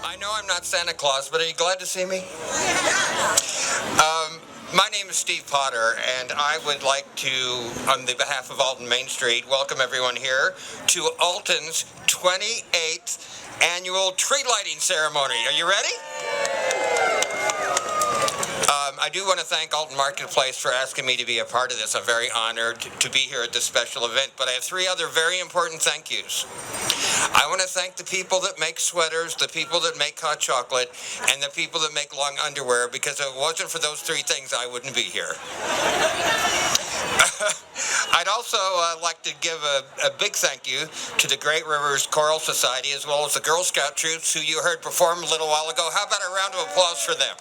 I know I'm not Santa Claus, but are you glad to see me? My name is Steve Potter, and I would like to, on the behalf of Alton Main Street, welcome everyone here to Alton's 28th annual tree lighting ceremony. Are you ready? I do want to thank Alton Marketplace for asking me to be a part of this. I'm very honored to be here at this special event, but I have three other very important thank yous. I want to thank the people that make sweaters, the people that make hot chocolate, and the people that make long underwear, because if it wasn't for those three things, I wouldn't be here. I'd also like to give a big thank you to the Great Rivers Choral Society, as well as the Girl Scout troops who you heard perform a little while ago. How about a round of applause for them?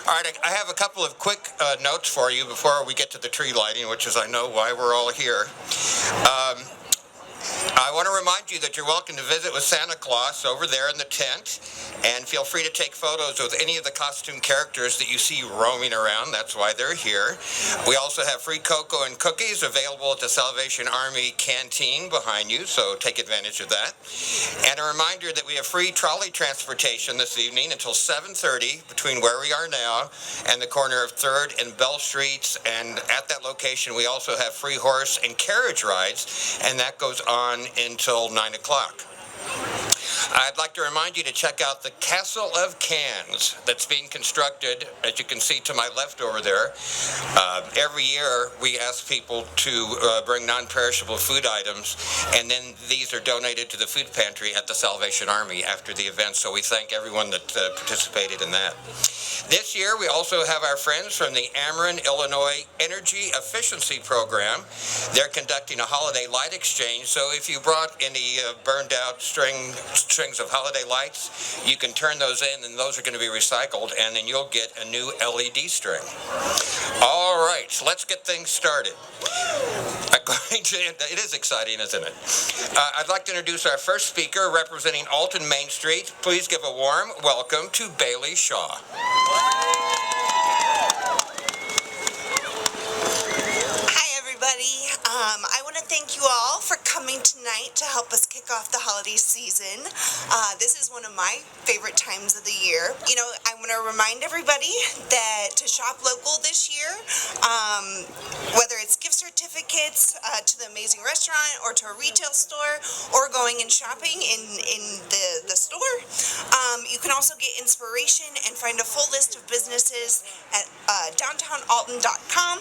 All right, I have a couple of quick notes for you before we get to the tree lighting, which is, I know, why we're all here. I want to remind you that you're welcome to visit with Santa Claus over there in the tent, and feel free to take photos with any of the costume characters that you see roaming around. That's why they're here. We also have free cocoa and cookies available at the Salvation Army canteen behind you, so take advantage of that. And a reminder that we have free trolley transportation this evening until 7:30 between where we are now and the corner of 3rd and Bell Streets. And at that location, we also have free horse and carriage rides, and that goes on until 9 o'clock. I'd like to remind you to check out the Castle of Cans that's being constructed, as you can see to my left over there. Every year we ask people to bring non-perishable food items, and then these are donated to the food pantry at the Salvation Army after the event, so we thank everyone that participated in that. This year we also have our friends from the Ameren, Illinois Energy Efficiency Program. They're conducting a holiday light exchange, so if you brought any burned out strings of holiday lights, you can turn those in, and those are going to be recycled, and then you'll get a new LED string. All right, so let's get things started. It is exciting, isn't it? I'd like to introduce our first speaker representing Alton Main Street. Please give a warm welcome to Bailey Shaw. Hi, everybody. I want to thank you all for coming tonight to help us kick off the holiday season. This is one of my favorite times of the year. You know, I want to remind everybody that to shop local this year, whether it's gift certificates to the amazing restaurant or to a retail store, or going and shopping in the store, you can also get inspiration and find a full list of businesses at downtownalton.com.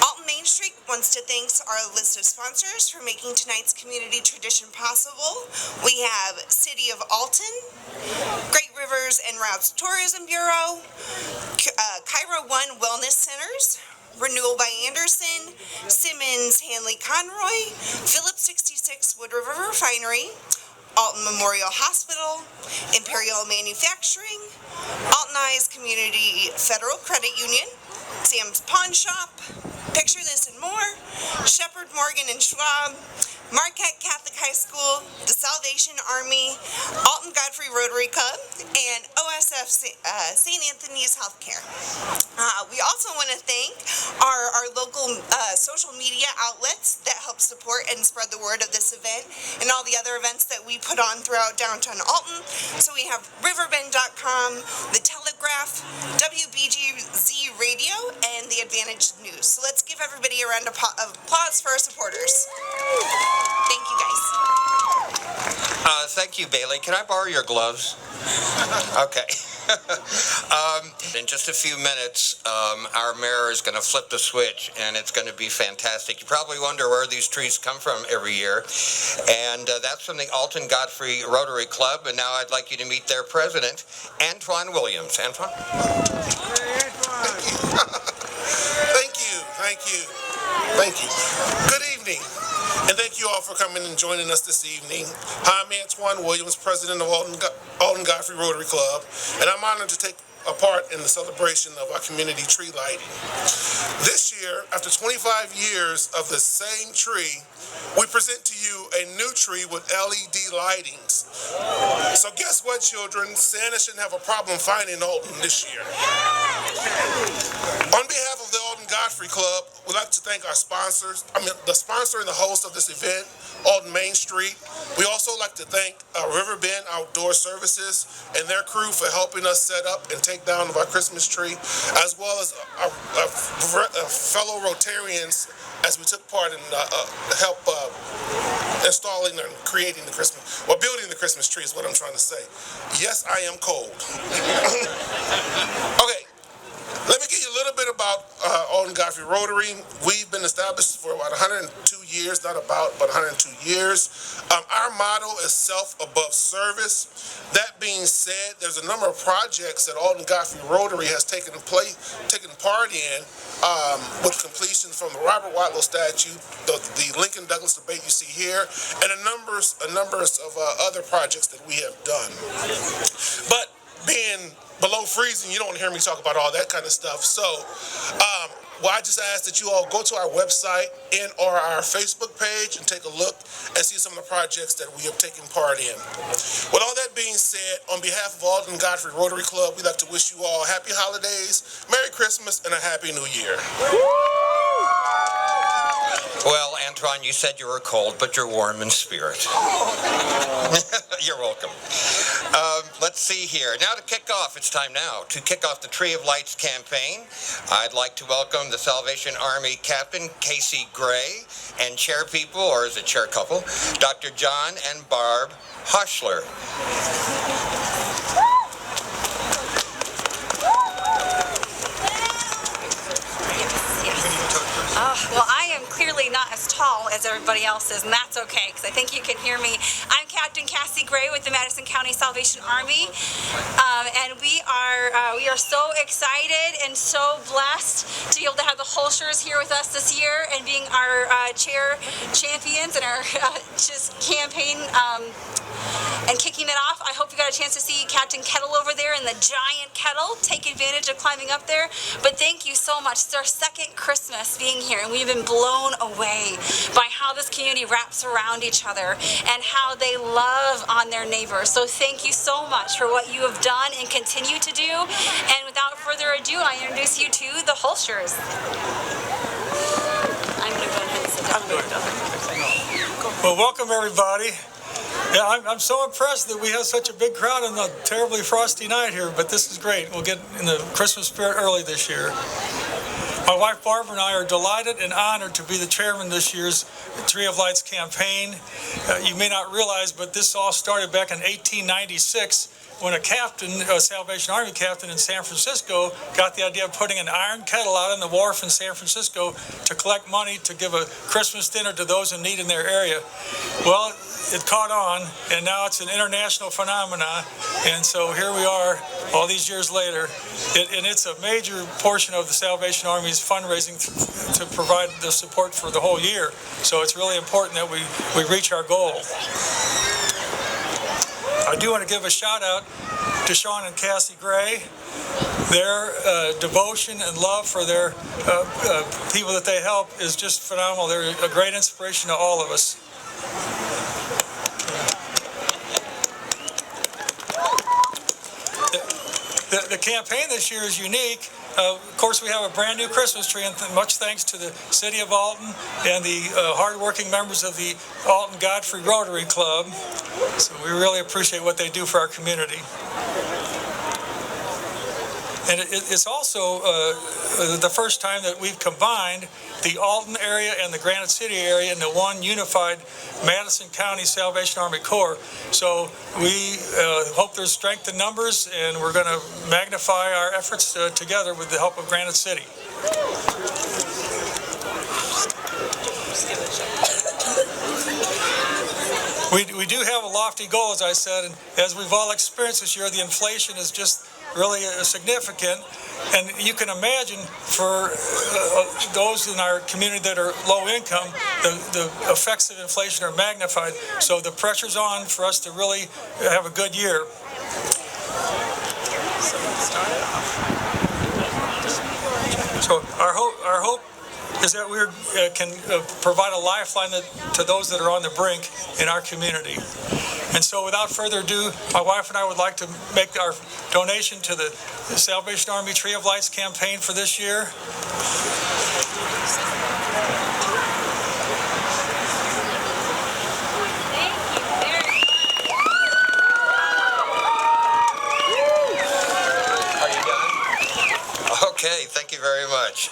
Alton Main Street wants to thank our list of sponsors for making tonight's community tradition possible. We have City of Alton, Great Rivers and Routes Tourism Bureau, Cairo One Wellness Centers, Renewal by Anderson, Simmons Hanley Conroy, Phillips 66 Wood River Refinery, Alton Memorial Hospital, Imperial Manufacturing, Alton Eyes Community Federal Credit Union, Sam's Pawn Shop, Picture This and More, Shepherd Morgan and Schwab, Marquette Catholic High School, the Salvation Army, Alton Godfrey Rotary Club, and OSF St. Anthony's Healthcare. We also want to thank our local social media outlets that help support and spread the word of this event and all the other events that we put on throughout downtown Alton. So we have RiverBender.com, The Telegraph, WBGZ Radio, and The Advantage News. So let's give everybody a round of applause for our supporters. Thank you, guys. Thank you, Bailey. Can I borrow your gloves? Okay. In just a few minutes, our mayor is going to flip the switch, and it's going to be fantastic. You probably wonder where these trees come from every year, and that's from the Alton Godfrey Rotary Club. And now I'd like you to meet their president, Antoine Williams. Antoine? Hey, Antoine. Thank you. Good evening, and thank you all for coming and joining us this evening. Hi, I'm Antoine Williams, president of Alton Godfrey Rotary Club, and I'm honored to take a part in the celebration of our community tree lighting. This year, after 25 years of the same tree, we present to you a new tree with LED lightings. So guess what, children? Santa shouldn't have a problem finding Alton this year. On behalf of the Alton Godfrey Club, we'd like to thank our sponsors. The sponsor and the host of this event, Alton Main Street. We also like to thank RiverBend Outdoor Services and their crew for helping us set up and take down our Christmas tree, as well as our fellow Rotarians as we took part in help installing and creating the Christmas, or building the Christmas tree is what I'm trying to say. Yes, I am cold. Okay. Let me give you a little bit about Alton Godfrey Rotary. We've been established for about 102 years, not about, but 102 years. Our motto is self above service. That being said, there's a number of projects that Alton Godfrey Rotary has taken part in, with completion from the Robert Wadlow statue, the Lincoln Douglas debate you see here, and a number of other projects that we have done. But being below freezing, you don't want to hear me talk about all that kind of stuff. So, I just ask that you all go to our website or our Facebook page and take a look and see some of the projects that we have taken part in. With all that being said, on behalf of Alton Godfrey Rotary Club, we'd like to wish you all happy holidays, Merry Christmas, and a Happy New Year. Well, Antoine, you said you were cold, but you're warm in spirit. You're welcome. Let's see here. Now to kick off, it's time now to kick off the Tree of Lights campaign. I'd like to welcome the Salvation Army Captain, Casey Gray, and chair people, or is it chair couple, Dr. John and Barb Hushler. Well, I am clearly not as tall as everybody else is, and that's okay, because I think you can hear me. I'm Captain Cassie Gray with the Madison County Salvation Army, and we are so excited and so blessed to be able to have the Holshers here with us this year and being our chair champions and our just campaign and kicking it off. I hope you got a chance to see Captain Kettle over there in the giant kettle. Take advantage of climbing up there. But thank you so much. It's our second Christmas being here, and we've been blown away by how this community wraps around each other and how they love on their neighbors. So thank you so much for what you have done and continue to do. And without further ado, I introduce you to the Holshers. I'm going to go ahead and sit down. Well, welcome everybody. Yeah, I'm so impressed that we have such a big crowd on a terribly frosty night here, but this is great. We'll get in the Christmas spirit early this year. My wife Barbara and I are delighted and honored to be the chairman this year's Tree of Lights campaign. You may not realize, but this all started back in 1896 when a captain, a Salvation Army captain in San Francisco, got the idea of putting an iron kettle out on the wharf in San Francisco to collect money to give a Christmas dinner to those in need in their area. Well, it caught on, and now it's an international phenomenon, and so here we are all these years later, and it's a major portion of the Salvation Army's fundraising to provide the support for the whole year, so it's really important that we reach our goal. I do want to give a shout out to Sean and Cassie Gray. Their devotion and love for their people that they help is just phenomenal. They're a great inspiration to all of us. The campaign this year is unique. Of course, we have a brand new Christmas tree, and much thanks to the City of Alton and the hardworking members of the Alton Godfrey Rotary Club. So we really appreciate what they do for our community. And it's also the first time that we've combined the Alton area and the Granite City area into one unified Madison County Salvation Army Corps. So we hope there's strength in numbers, and we're going to magnify our efforts together with the help of Granite City. We do have a lofty goal, as I said, and as we've all experienced this year, the inflation is just really significant, and you can imagine for those in our community that are low income, the effects of inflation are magnified, so the pressure's on for us to really have a good year. So our hope is that we can provide a lifeline to those that are on the brink in our community. And so without further ado, my wife and I would like to make our donation to the Salvation Army Tree of Lights campaign for this year. Are you done? Okay, thank you very much.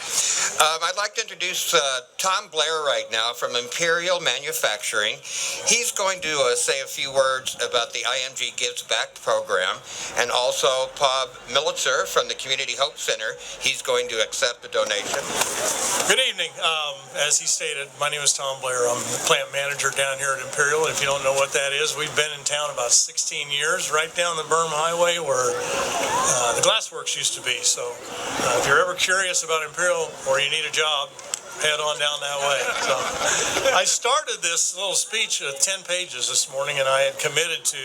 I'd like to introduce Tom Blair right now from Imperial Manufacturing. He's going to say a few words about the IMG Gives Back program, and also Bob Militzer from the Community Hope Center. He's going to accept a donation. Good evening. As he stated, my name is Tom Blair. I'm the plant manager down here at Imperial. If you don't know what that is, we've been in town about 16 years, right down the Burma Highway where the glassworks used to be. So if you're ever curious about Imperial or you need a job, head on down that way. So I started this little speech of 10 pages this morning, and I had committed to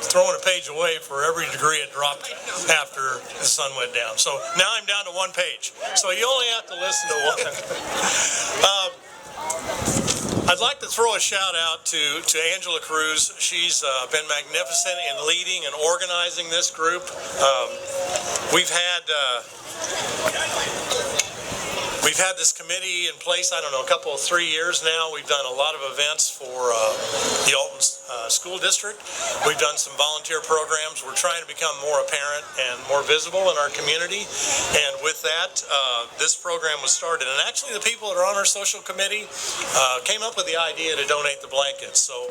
throwing a page away for every degree it dropped after the sun went down. So now I'm down to one page. So you only have to listen to one. I'd like to throw a shout out to Angela Cruz. She's been magnificent in leading and organizing this group. We've had this committee in place, I don't know, 3 years now. We've done a lot of events for the Alton School District. We've done some volunteer programs. We're trying to become more apparent and more visible in our community. And with that, this program was started. And actually the people that are on our social committee came up with the idea to donate the blankets. So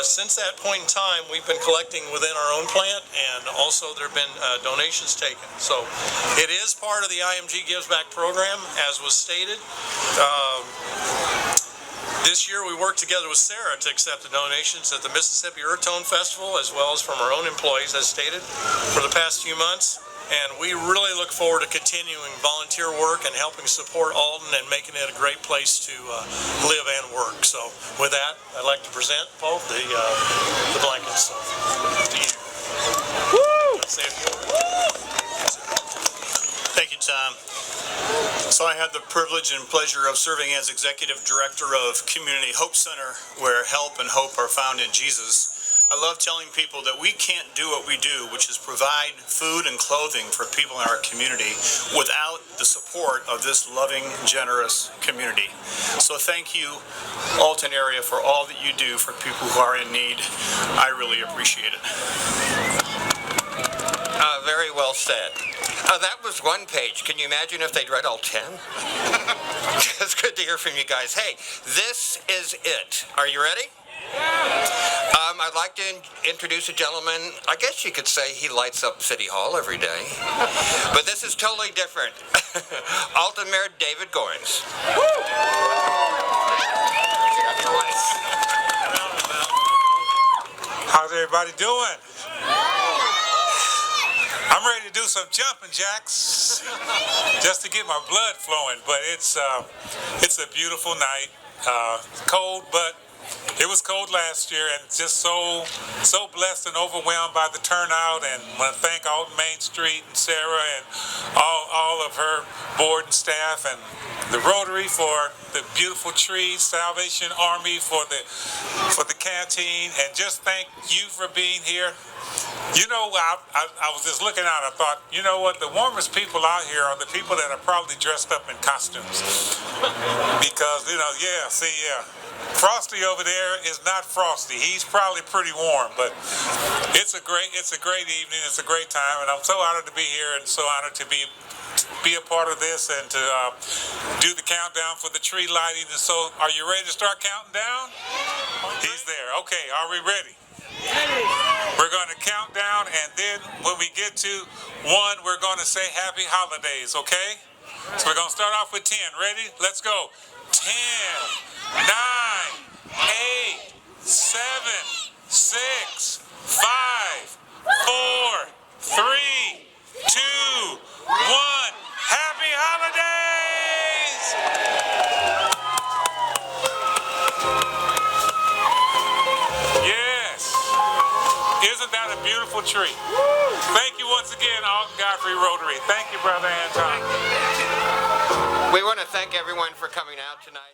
since that point in time, we've been collecting within our own plant, and also there have been donations taken. So it is part of the IMG Gives Back program, as was stated. This year we worked together with Sarah to accept the donations at the Mississippi Earth Tone Festival, as well as from our own employees, as stated, for the past few months. And we really look forward to continuing volunteer work and helping support Alton and making it a great place to live and work. So with that, I'd like to present both the blankets. So, to you. Woo! Say a few words. Thank you, Tom. So I had the privilege and pleasure of serving as Executive Director of Community Hope Center, where help and hope are found in Jesus. I love telling people that we can't do what we do, which is provide food and clothing for people in our community, without the support of this loving, generous community. So thank you, Alton area, for all that you do for people who are in need. I really appreciate it. Very well said. That was one page. Can you imagine if they'd read all 10? It's good to hear from you guys. Hey, this is it. Are you ready? I'd like to introduce a gentleman. I guess you could say he lights up City Hall every day. But this is totally different. Alton Mayor David Goins. How's everybody doing? I'm ready to do some jumping jacks just to get my blood flowing, but it's a beautiful night. Cold, but it was cold last year, and just so blessed and overwhelmed by the turnout. And I want to thank Alton Main Street and Sarah and all of her board and staff, and the Rotary for the beautiful trees, Salvation Army for the canteen, and just thank you for being here. You know, I was just looking out, I thought, you know what, the warmest people out here are the people that are probably dressed up in costumes. Because, you know, Frosty over there is not Frosty. He's probably pretty warm, but it's a great evening, it's a great time, and I'm so honored to be here and so honored to be a part of this and to do the countdown for the tree lighting. And so, are you ready to start counting down? He's there. Okay, are we ready? We're going to count down, and then when we get to 1, we're going to say happy holidays, okay? So we're going to start off with 10. Ready? Let's go. 10, 9, 8, 7, 6, 5, 4, 3, 2, 1. Happy holidays! Yes. Isn't that a beautiful tree? Thank you once again, Alton Godfrey Rotary. Thank you, Brother Anton. We want to thank everyone for coming out tonight.